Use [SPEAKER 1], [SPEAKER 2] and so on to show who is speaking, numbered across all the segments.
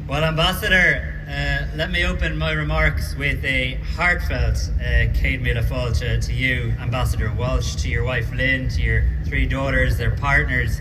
[SPEAKER 1] Well, Ambassador, let me open my remarks with a heartfelt Céad Míle Fáilte to you, Ambassador Walsh, to your wife Lynn, to your three daughters, their partners,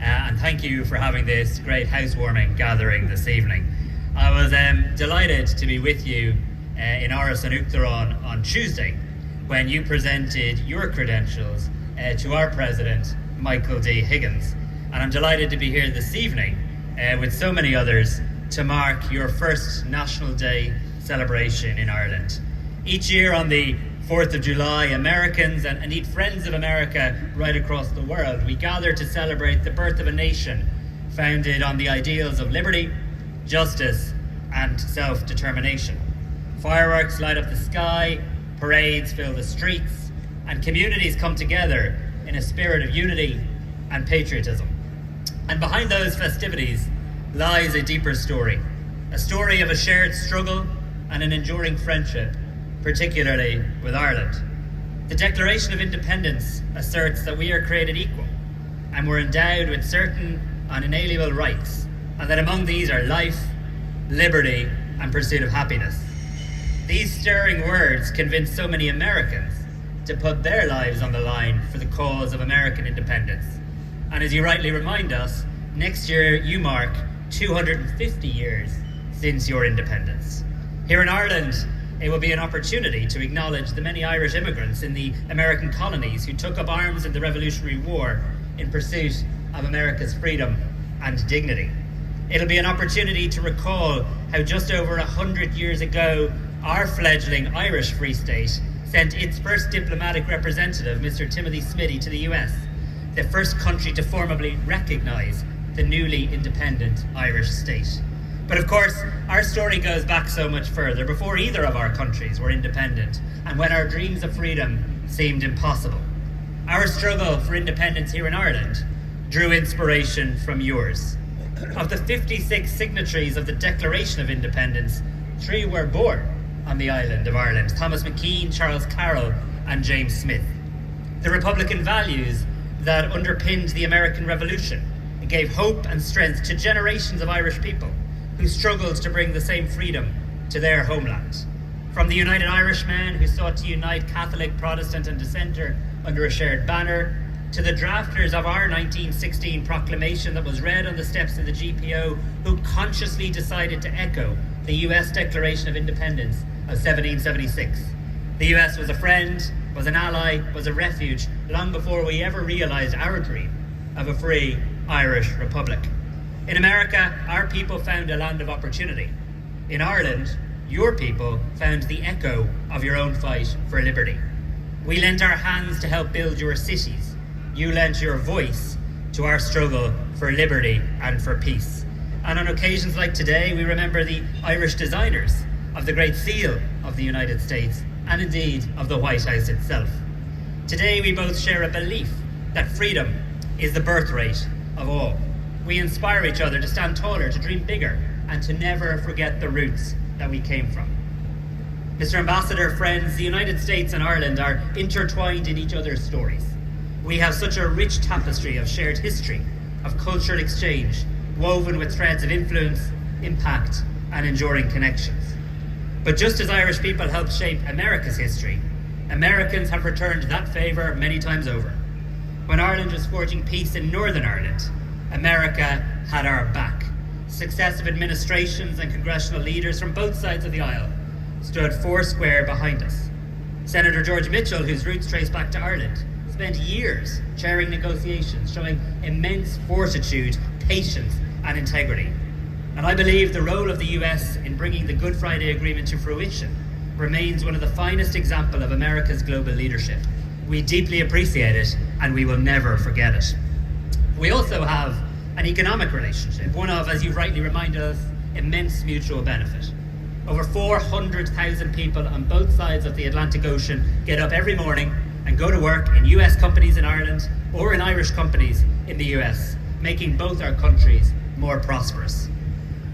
[SPEAKER 1] and thank you for having this great housewarming gathering this evening. I was delighted to be with you in Áras an Uachtaráin on Tuesday when you presented your credentials to our President, Michael D. Higgins. And I'm delighted to be here this evening with so many others to mark your first National Day celebration in Ireland. Each year on the 4th of July, Americans and indeed friends of America right across the world, we gather to celebrate the birth of a nation founded on the ideals of liberty, justice, and self-determination. Fireworks light up the sky, parades fill the streets, and communities come together in a spirit of unity and patriotism. And behind those festivities lies a deeper story, a story of a shared struggle and an enduring friendship, particularly with Ireland. The Declaration of Independence asserts that we are created equal and we're endowed with certain unalienable rights, and that among these are life, liberty, and pursuit of happiness. These stirring words convince so many Americans to put their lives on the line for the cause of American independence. And as you rightly remind us, next year you mark 250 years since your independence. Here in Ireland, it will be an opportunity to acknowledge the many Irish immigrants in the American colonies who took up arms in the Revolutionary War in pursuit of America's freedom and dignity. It'll be an opportunity to recall how just over 100 years ago, our fledgling Irish Free State sent its first diplomatic representative, Mr. Timothy Smitty, to the US, the first country to formally recognise the newly independent Irish state. But of course, our story goes back so much further, before either of our countries were independent, and when our dreams of freedom seemed impossible. Our struggle for independence here in Ireland drew inspiration from yours. Of the 56 signatories of the Declaration of Independence, 3 were born on the island of Ireland: Thomas McKean, Charles Carroll, and James Smith. The Republican values that underpinned the American Revolution gave hope and strength to generations of Irish people who struggled to bring the same freedom to their homeland. From the United Irishmen who sought to unite Catholic, Protestant and Dissenter under a shared banner, to the drafters of our 1916 proclamation that was read on the steps of the GPO, who consciously decided to echo the US Declaration of Independence of 1776. The US was a friend, was an ally, was a refuge, long before we ever realised our dream of a free Irish Republic. In America, our people found a land of opportunity. In Ireland, your people found the echo of your own fight for liberty. We lent our hands to help build your cities. You lent your voice to our struggle for liberty and for peace. And on occasions like today, we remember the Irish designers of the Great Seal of the United States, and indeed of the White House itself. Today, we both share a belief that freedom is the birthright of all. We inspire each other to stand taller, to dream bigger, and to never forget the roots that we came from. Mr. Ambassador, friends, the United States and Ireland are intertwined in each other's stories. We have such a rich tapestry of shared history, of cultural exchange, woven with threads of influence, impact, and enduring connections. But just as Irish people helped shape America's history, Americans have returned that favour many times over. When Ireland was forging peace in Northern Ireland, America had our back. Successive administrations and congressional leaders from both sides of the aisle stood foursquare behind us. Senator George Mitchell, whose roots trace back to Ireland, spent years chairing negotiations, showing immense fortitude, patience, and integrity. And I believe the role of the US in bringing the Good Friday Agreement to fruition remains one of the finest examples of America's global leadership. We deeply appreciate it, and we will never forget it. We also have an economic relationship, one of, as you've rightly reminded us, immense mutual benefit. Over 400,000 people on both sides of the Atlantic Ocean get up every morning and go to work in US companies in Ireland or in Irish companies in the US, making both our countries more prosperous.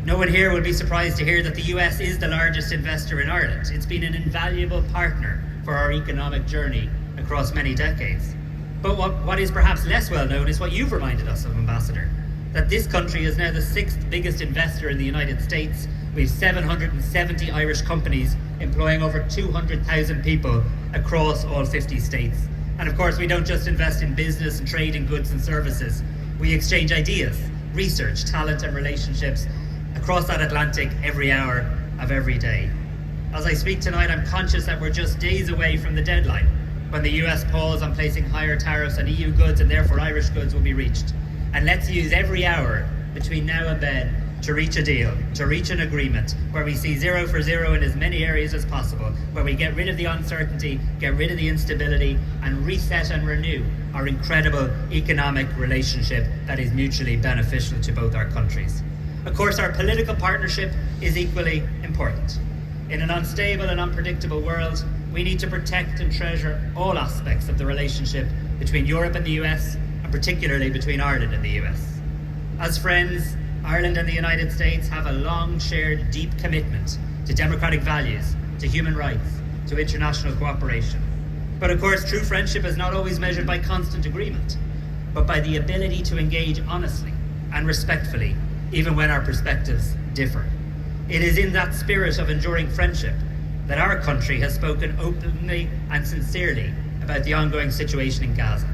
[SPEAKER 1] No one here will be surprised to hear that the US is the largest investor in Ireland. It's been an invaluable partner for our economic journey across many decades. But what is perhaps less well known is what you've reminded us of, Ambassador. that this country is now the 6th biggest investor in the United States. We have 770 Irish companies employing over 200,000 people across all 50 states. And of course, we don't just invest in business and trade in goods and services. We exchange ideas, research, talent and relationships across that Atlantic every hour of every day. As I speak tonight, I'm conscious that we're just days away from the deadline when the US pause on placing higher tariffs on EU goods and therefore Irish goods will be reached. And let's use every hour between now and then to reach a deal, to reach an agreement where we see 0 for 0 in as many areas as possible, where we get rid of the uncertainty, get rid of the instability, and reset and renew our incredible economic relationship that is mutually beneficial to both our countries. Of course, our political partnership is equally important. In an unstable and unpredictable world, we need to protect and treasure all aspects of the relationship between Europe and the US, and particularly between Ireland and the US. As friends, Ireland and the United States have a long shared deep commitment to democratic values, to human rights, to international cooperation. But of course, true friendship is not always measured by constant agreement, but by the ability to engage honestly and respectfully, even when our perspectives differ. It is in that spirit of enduring friendship that our country has spoken openly and sincerely about the ongoing situation in Gaza.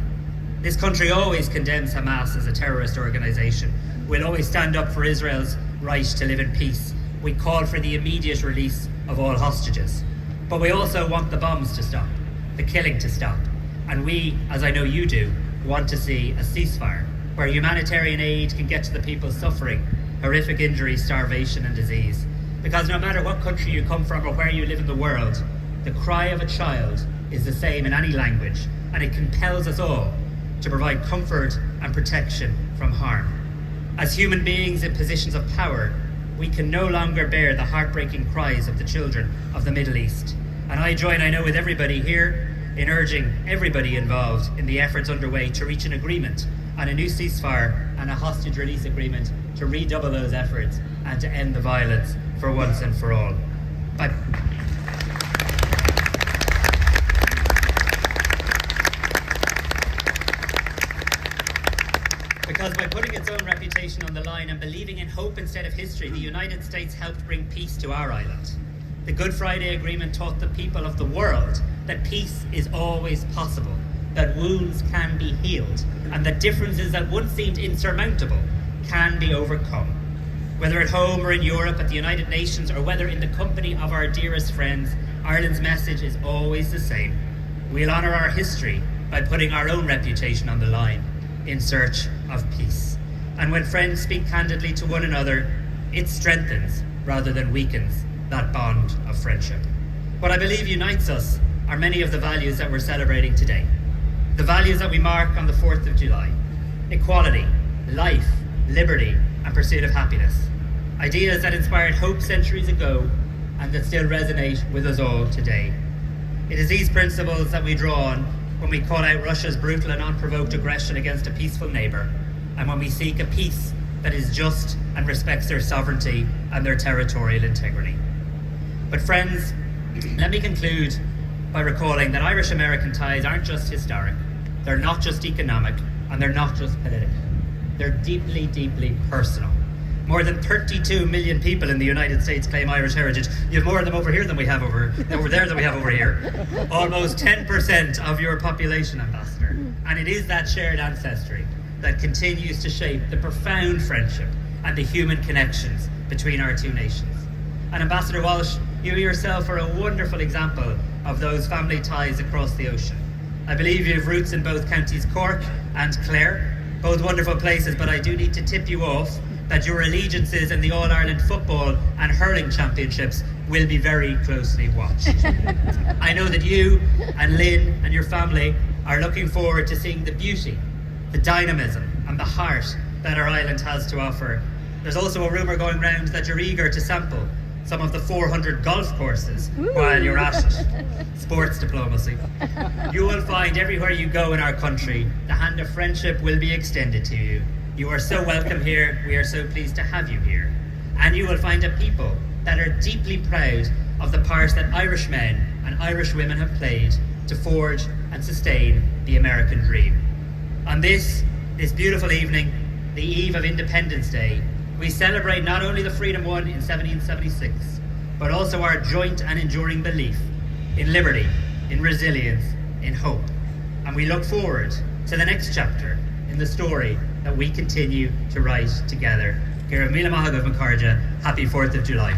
[SPEAKER 1] This country always condemns Hamas as a terrorist organisation. We'll always stand up for Israel's right to live in peace. We call for the immediate release of all hostages. But we also want the bombs to stop, the killing to stop. And we, as I know you do, want to see a ceasefire where humanitarian aid can get to the people suffering horrific injuries, starvation and disease. Because no matter what country you come from or where you live in the world, the cry of a child is the same in any language, and it compels us all to provide comfort and protection from harm. As human beings in positions of power, we can no longer bear the heartbreaking cries of the children of the Middle East. And I join, I know, with everybody here in urging everybody involved in the efforts underway to reach an agreement on a new ceasefire and a hostage release agreement to redouble those efforts and to end the violence for once and for all. Because by putting its own reputation on the line and believing in hope instead of history, the United States helped bring peace to our island. The Good Friday Agreement taught the people of the world that peace is always possible, that wounds can be healed, and that differences that once seemed insurmountable can be overcome. Whether at home or in Europe, at the United Nations, or whether in the company of our dearest friends, Ireland's message is always the same. We'll honour our history by putting our own reputation on the line in search of peace. And when friends speak candidly to one another, it strengthens rather than weakens that bond of friendship. What I believe unites us are many of the values that we're celebrating today. The values that we mark on the 4th of July. Equality, life, liberty, and pursuit of happiness. Ideas that inspired hope centuries ago and that still resonate with us all today. It is these principles that we draw on when we call out Russia's brutal and unprovoked aggression against a peaceful neighbour, and when we seek a peace that is just and respects their sovereignty and their territorial integrity. But friends, let me conclude by recalling that Irish-American ties aren't just historic, they're not just economic, and they're not just political. They're deeply, deeply personal. More than 32 million people in the United States claim Irish heritage. You have more of them over here than we have over there than we have over here. Almost 10% of your population, Ambassador. And it is that shared ancestry that continues to shape the profound friendship and the human connections between our two nations. And Ambassador Walsh, you yourself are a wonderful example of those family ties across the ocean. I believe you have roots in both counties Cork and Clare, both wonderful places, but I do need to tip you off that your allegiances in the All-Ireland football and hurling championships will be very closely watched. I know that you and Lynn and your family are looking forward to seeing the beauty, the dynamism and the heart that our island has to offer. There's also a rumour going round that you're eager to sample some of the 400 golf courses while you're at it. Sports diplomacy. You will find everywhere you go in our country, the hand of friendship will be extended to you. You are so welcome here. We are so pleased to have you here. And you will find a people that are deeply proud of the part that Irish men and Irish women have played to forge and sustain the American dream. On this beautiful evening, the eve of Independence Day, we celebrate not only the freedom won in 1776, but also our joint and enduring belief in liberty, in resilience, in hope. And we look forward to the next chapter in the story that we continue to write together. Happy 4th of July.